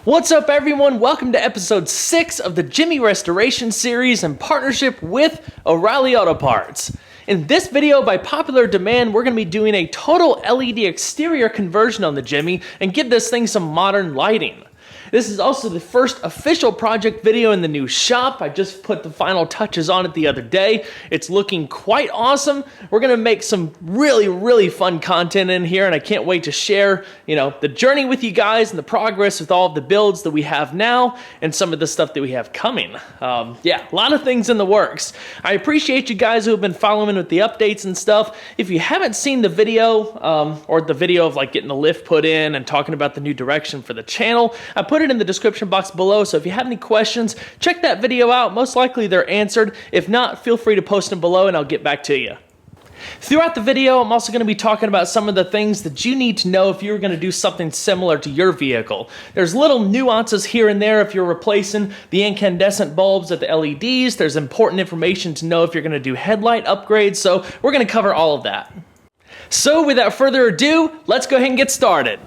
What's up, everyone? Welcome to episode 6 of the Jimmy Restoration series in partnership with O'Reilly Auto Parts. In this video, by popular demand, we're going to be doing a total LED exterior conversion on the Jimmy and give this thing some modern lighting. This is also the first official project video in the new shop. I just put the final touches on it the other day. It's looking quite awesome. We're going to make some really fun content in here, and I can't wait to share, the journey with you guys and the progress with all of the builds that we have now and some of the stuff that we have coming. A lot of things in the works. I appreciate you guys who have been following with the updates and stuff. If you haven't seen the video, or the video of like getting the lift put in and talking about the new direction for the channel, I put it in the description box below, so if you have any questions, check that video out. Most likely they're answered. If not, feel free to post them below and I'll get back to you. Throughout the video, I'm also going to be talking about some of the things that you need to know if you're going to do something similar to your vehicle. There's little nuances here and there if you're replacing the incandescent bulbs at the LEDs. There's important information to know if you're going to do headlight upgrades, so we're going to cover all of that. So without further ado, let's go ahead and get started.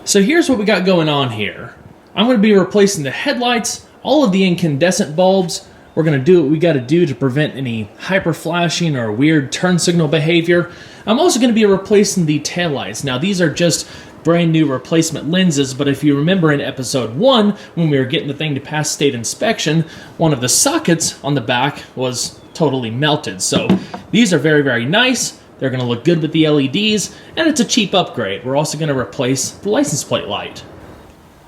So here's what we got going on here. I'm going to be replacing the headlights, all of the incandescent bulbs. We're going to do what we got to do to prevent any hyper flashing or weird turn signal behavior. I'm also going to be replacing the taillights. Now these are just brand new replacement lenses, but if you remember in episode 1, when we were getting the thing to pass state inspection, one of the sockets on the back was totally melted. So these are very nice. They're going to look good with the LEDs, and it's a cheap upgrade. We're also going to replace the license plate light.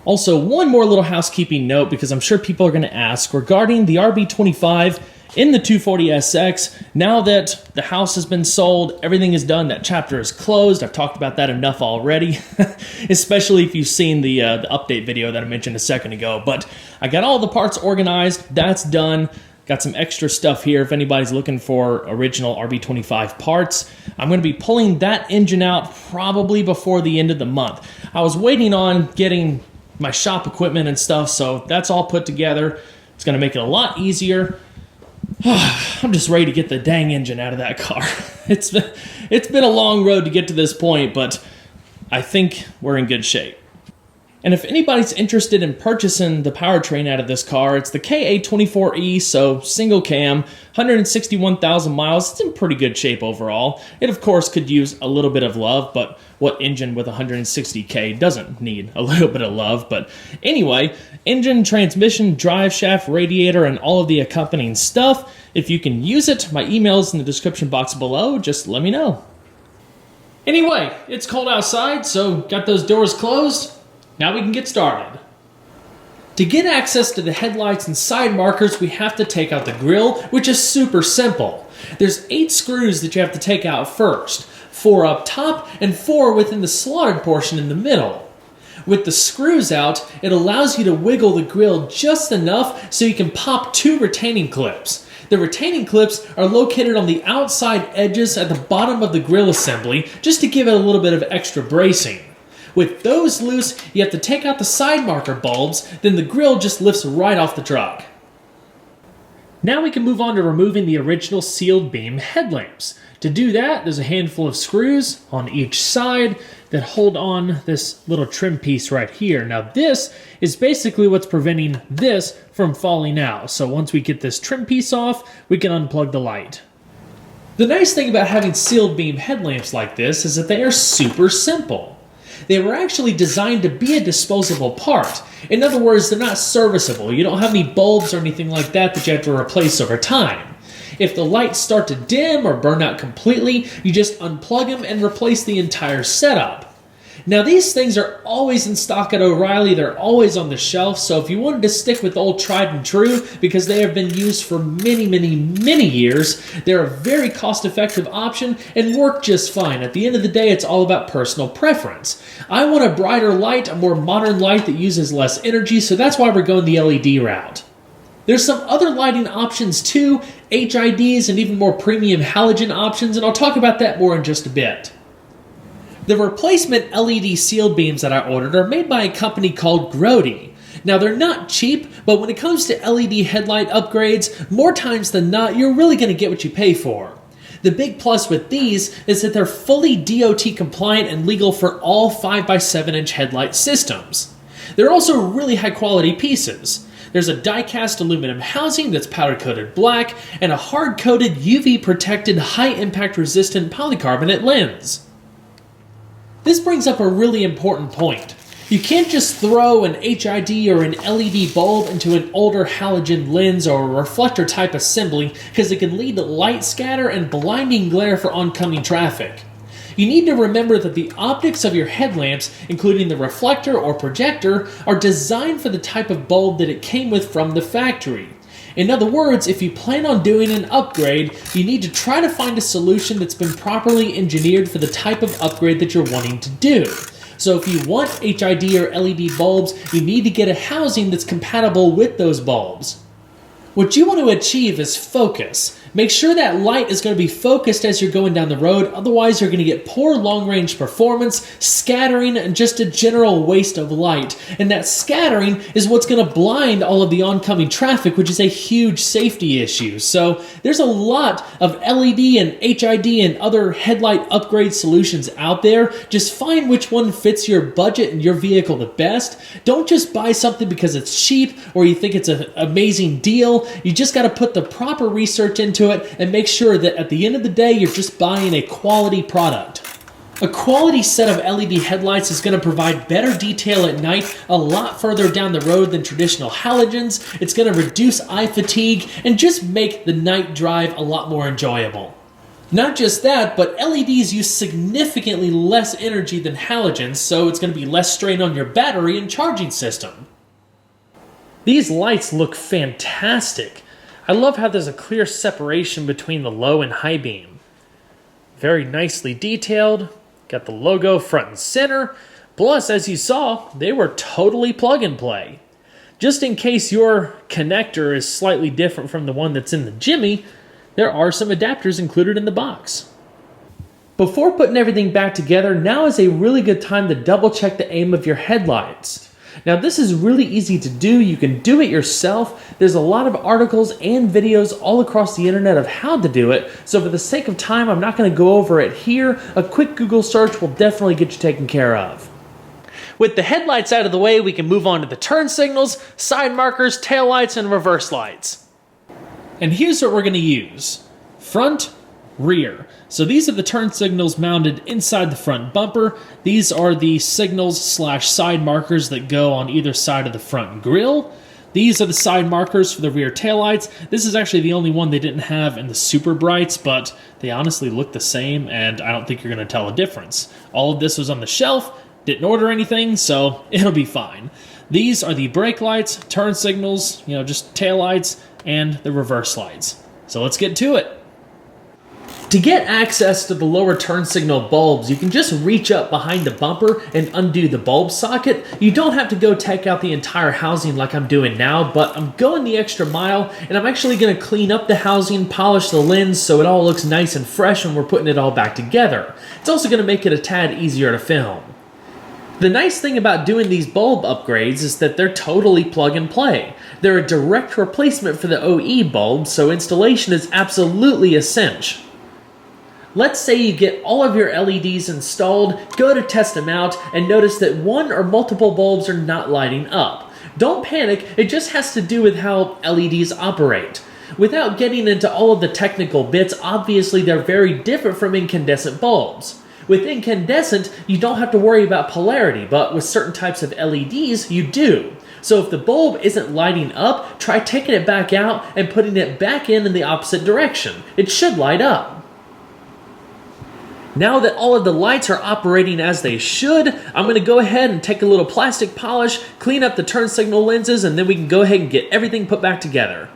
Also, one more little housekeeping note, because I'm sure people are going to ask, regarding the RB25 in the 240SX. Now that the house has been sold, everything is done, that chapter is closed. I've talked about that enough already, especially if you've seen the update video that I mentioned a second ago. But I got all the parts organized. That's done. Got some extra stuff here if anybody's looking for original RB25 parts. I'm going to be pulling that engine out probably before the end of the month. I was waiting on getting my shop equipment and stuff, so that's all put together. It's going to make it a lot easier. I'm just ready to get the dang engine out of that car. It's been a long road to get to this point, but I think we're in good shape. And if anybody's interested in purchasing the powertrain out of this car, it's the KA24E, so single cam, 161,000 miles. It's in pretty good shape overall. It, of course, could use a little bit of love, but what engine with 160K doesn't need a little bit of love? But anyway, engine, transmission, drive shaft, radiator, and all of the accompanying stuff. If you can use it, my email is in the description box below. Just let me know. Anyway, it's cold outside, so got those doors closed. Now we can get started. To get access to the headlights and side markers, we have to take out the grille, which is super simple. There's 8 screws that you have to take out first, 4 up top and 4 within the slotted portion in the middle. With the screws out, it allows you to wiggle the grille just enough so you can pop 2 retaining clips. The retaining clips are located on the outside edges at the bottom of the grille assembly, just to give it a little bit of extra bracing. With those loose, you have to take out the side marker bulbs, then the grille just lifts right off the truck. Now we can move on to removing the original sealed beam headlamps. To do that, there's a handful of screws on each side that hold on this little trim piece right here. Now this is basically what's preventing this from falling out. So once we get this trim piece off, we can unplug the light. The nice thing about having sealed beam headlamps like this is that they are super simple. They were actually designed to be a disposable part. In other words, they're not serviceable. You don't have any bulbs or anything like that that you have to replace over time. If the lights start to dim or burn out completely, you just unplug them and replace the entire setup. Now these things are always in stock at O'Reilly. They're always on the shelf, so if you wanted to stick with old tried and true, because they have been used for many years, they're a very cost-effective option and work just fine. At the end of the day, it's all about personal preference. I want a brighter light, a more modern light that uses less energy, so that's why we're going the LED route. There's some other lighting options too, HIDs and even more premium halogen options, and I'll talk about that more in just a bit. The replacement LED sealed beams that I ordered are made by a company called Resto. Now they're not cheap, but when it comes to LED headlight upgrades, more times than not, you're really going to get what you pay for. The big plus with these is that they're fully DOT compliant and legal for all 5x7 inch headlight systems. They're also really high quality pieces. There's a die-cast aluminum housing that's powder-coated black, and a hard-coated UV-protected high-impact resistant polycarbonate lens. This brings up a really important point. You can't just throw an HID or an LED bulb into an older halogen lens or a reflector type assembly because it can lead to light scatter and blinding glare for oncoming traffic. You need to remember that the optics of your headlamps, including the reflector or projector, are designed for the type of bulb that it came with from the factory. In other words, if you plan on doing an upgrade, you need to try to find a solution that's been properly engineered for the type of upgrade that you're wanting to do. So if you want HID or LED bulbs, you need to get a housing that's compatible with those bulbs. What you want to achieve is focus. Make sure that light is going to be focused as you're going down the road, otherwise you're going to get poor long-range performance, scattering, and just a general waste of light. And that scattering is what's going to blind all of the oncoming traffic, which is a huge safety issue. So there's a lot of LED and HID and other headlight upgrade solutions out there. Just find which one fits your budget and your vehicle the best. Don't just buy something because it's cheap or you think it's an amazing deal. You just got to put the proper research into it and make sure that at the end of the day, you're just buying a quality product. A quality set of LED headlights is going to provide better detail at night a lot further down the road than traditional halogens. It's going to reduce eye fatigue and just make the night drive a lot more enjoyable. Not just that, but LEDs use significantly less energy than halogens, so it's going to be less strain on your battery and charging system. These lights look fantastic. I love how there's a clear separation between the low and high beam. Very nicely detailed, got the logo front and center, plus as you saw, they were totally plug and play. Just in case your connector is slightly different from the one that's in the Jimmy, there are some adapters included in the box. Before putting everything back together, now is a really good time to double check the aim of your headlights. Now this is really easy to do. You can do it yourself. There's a lot of articles and videos all across the internet of how to do it. So for the sake of time, I'm not going to go over it here. A quick Google search will definitely get you taken care of. With the headlights out of the way, we can move on to the turn signals, side markers, tail lights, and reverse lights. And here's what we're going to use. Front, rear. So these are the turn signals mounted inside the front bumper. These are the signals / side markers that go on either side of the front grille. These are the side markers for the rear taillights. This is actually the only one they didn't have in the super brights, but they honestly look the same, and I don't think you're going to tell a difference. All of this was on the shelf, didn't order anything, so it'll be fine. These are the brake lights, turn signals, just taillights, and the reverse lights. So let's get to it. To get access to the lower turn signal bulbs, you can just reach up behind the bumper and undo the bulb socket. You don't have to go take out the entire housing like I'm doing now, but I'm going the extra mile, and I'm actually going to clean up the housing, polish the lens so it all looks nice and fresh when we're putting it all back together. It's also going to make it a tad easier to film. The nice thing about doing these bulb upgrades is that they're totally plug and play. They're a direct replacement for the OE bulbs, so installation is absolutely essential. Let's say you get all of your LEDs installed, go to test them out, and notice that one or multiple bulbs are not lighting up. Don't panic, it just has to do with how LEDs operate. Without getting into all of the technical bits, obviously they're very different from incandescent bulbs. With incandescent, you don't have to worry about polarity, but with certain types of LEDs, you do. So if the bulb isn't lighting up, try taking it back out and putting it back in the opposite direction. It should light up. Now that all of the lights are operating as they should, I'm going to go ahead and take a little plastic polish, clean up the turn signal lenses, and then we can go ahead and get everything put back together.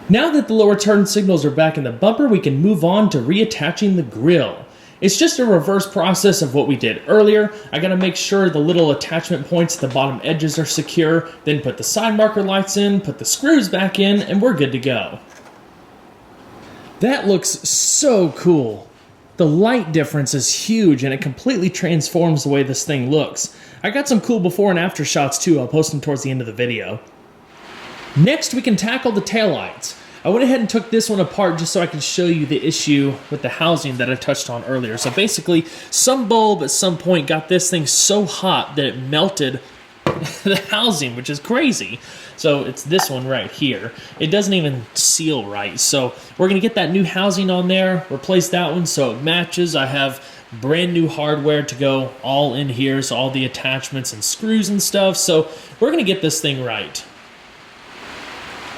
Now that the lower turn signals are back in the bumper, we can move on to reattaching the grille. It's just a reverse process of what we did earlier. I got to make sure the little attachment points at the bottom edges are secure, then put the side marker lights in, put the screws back in, and we're good to go. That looks so cool. The light difference is huge and it completely transforms the way this thing looks. I got some cool before and after shots too, I'll post them towards the end of the video. Next we can tackle the taillights. I went ahead and took this one apart just so I could show you the issue with the housing that I touched on earlier. So basically, some bulb at some point got this thing so hot that it melted the housing, which is crazy. So it's this one right here. It doesn't even seal right. So we're gonna get that new housing on there, replace that one so it matches. I have brand new hardware to go all in here, so all the attachments and screws and stuff. So we're gonna get this thing right.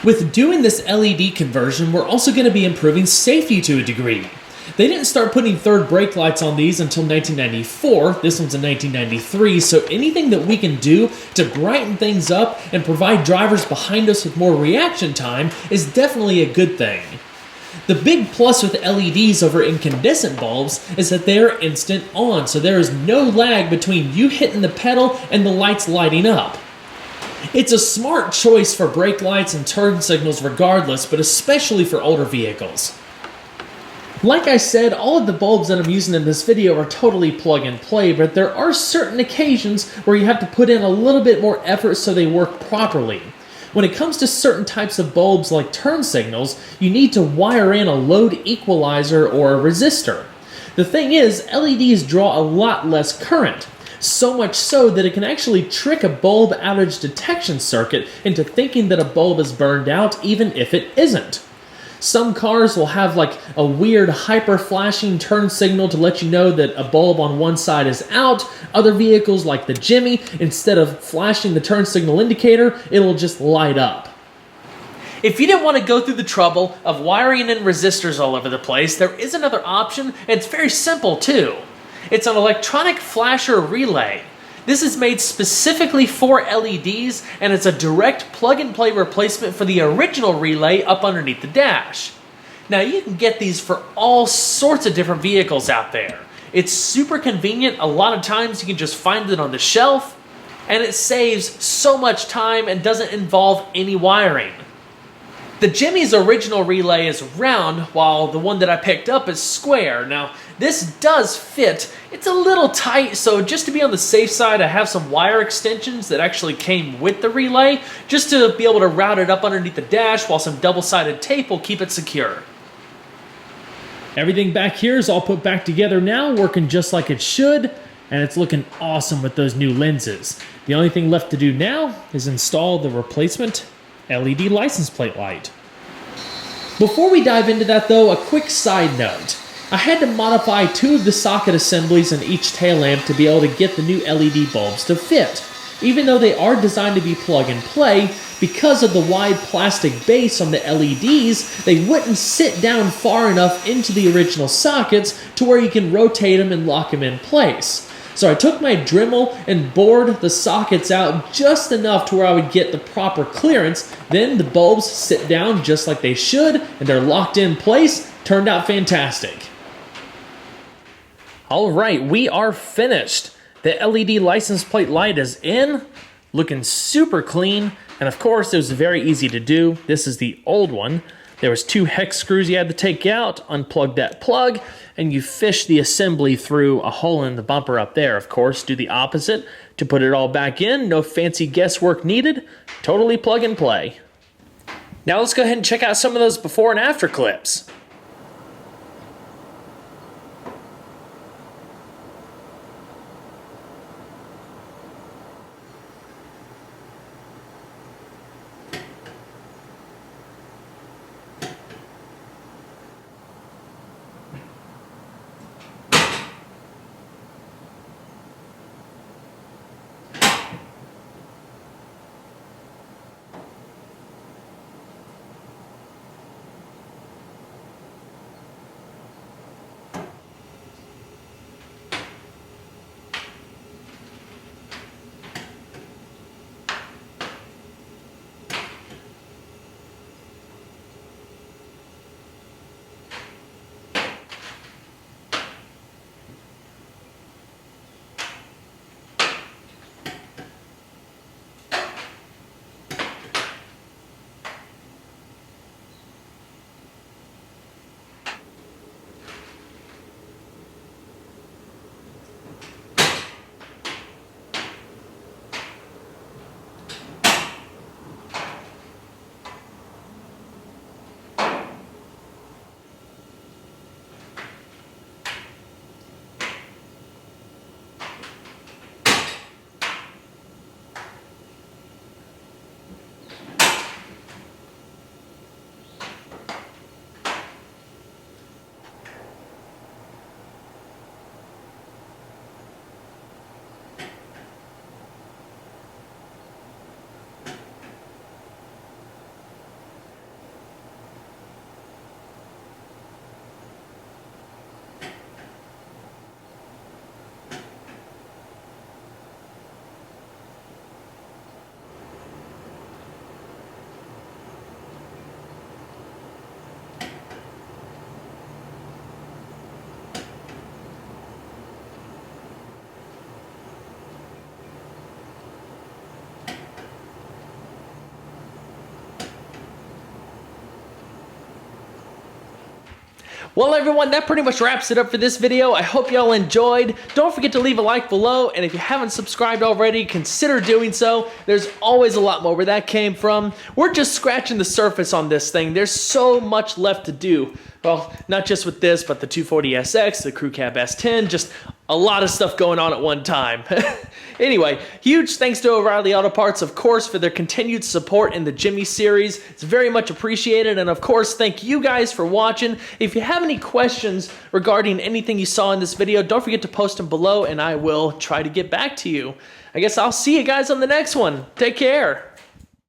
With doing this LED conversion, we're also going to be improving safety to a degree. They didn't start putting third brake lights on these until 1994. This one's in 1993, so anything that we can do to brighten things up and provide drivers behind us with more reaction time is definitely a good thing. The big plus with LEDs over incandescent bulbs is that they are instant on, so there is no lag between you hitting the pedal and the lights lighting up. It's a smart choice for brake lights and turn signals regardless, but especially for older vehicles. Like I said, all of the bulbs that I'm using in this video are totally plug and play, but there are certain occasions where you have to put in a little bit more effort so they work properly. When it comes to certain types of bulbs like turn signals, you need to wire in a load equalizer or a resistor. The thing is, LEDs draw a lot less current. So much so that it can actually trick a bulb outage detection circuit into thinking that a bulb is burned out even if it isn't. Some cars will have like a weird hyper flashing turn signal to let you know that a bulb on one side is out. Other vehicles like the Jimmy, instead of flashing the turn signal indicator, it'll just light up. If you didn't want to go through the trouble of wiring in resistors all over the place, there is another option, and it's very simple too. It's an electronic flasher relay. This is made specifically for LEDs, and it's a direct plug-and-play replacement for the original relay up underneath the dash. Now you can get these for all sorts of different vehicles out there. It's super convenient. A lot of times you can just find it on the shelf, and it saves so much time and doesn't involve any wiring. The Jimmy's original relay is round, while the one that I picked up is square. Now, this does fit. It's a little tight, so just to be on the safe side, I have some wire extensions that actually came with the relay, just to be able to route it up underneath the dash, while some double-sided tape will keep it secure. Everything back here is all put back together now, working just like it should, and it's looking awesome with those new lenses. The only thing left to do now is install the replacement LED license plate light. Before we dive into that though, a quick side note. I had to modify 2 of the socket assemblies in each tail lamp to be able to get the new LED bulbs to fit. Even though they are designed to be plug and play, because of the wide plastic base on the LEDs, they wouldn't sit down far enough into the original sockets to where you can rotate them and lock them in place. So I took my Dremel and bored the sockets out just enough to where I would get the proper clearance. Then the bulbs sit down just like they should, and they're locked in place. Turned out fantastic. All right, we are finished. The LED license plate light is in, looking super clean, and of course it was very easy to do. This is the old one. There was 2 hex screws you had to take out, unplug that plug, and you fish the assembly through a hole in the bumper up there. Of course, do the opposite to put it all back in. No fancy guesswork needed. Totally plug and play. Now let's go ahead and check out some of those before and after clips. Well, everyone, that pretty much wraps it up for this video. I hope y'all enjoyed. Don't forget to leave a like below, and if you haven't subscribed already, consider doing so. There's always a lot more where that came from. We're just scratching the surface on this thing. There's so much left to do. Well, not just with this, but the 240SX, the Crew Cab S10, just a lot of stuff going on at one time. Anyway, huge thanks to O'Reilly Auto Parts, of course, for their continued support in the Jimmy series. It's very much appreciated, and of course, thank you guys for watching. If you have any questions regarding anything you saw in this video, don't forget to post them below, and I will try to get back to you. I guess I'll see you guys on the next one. Take care.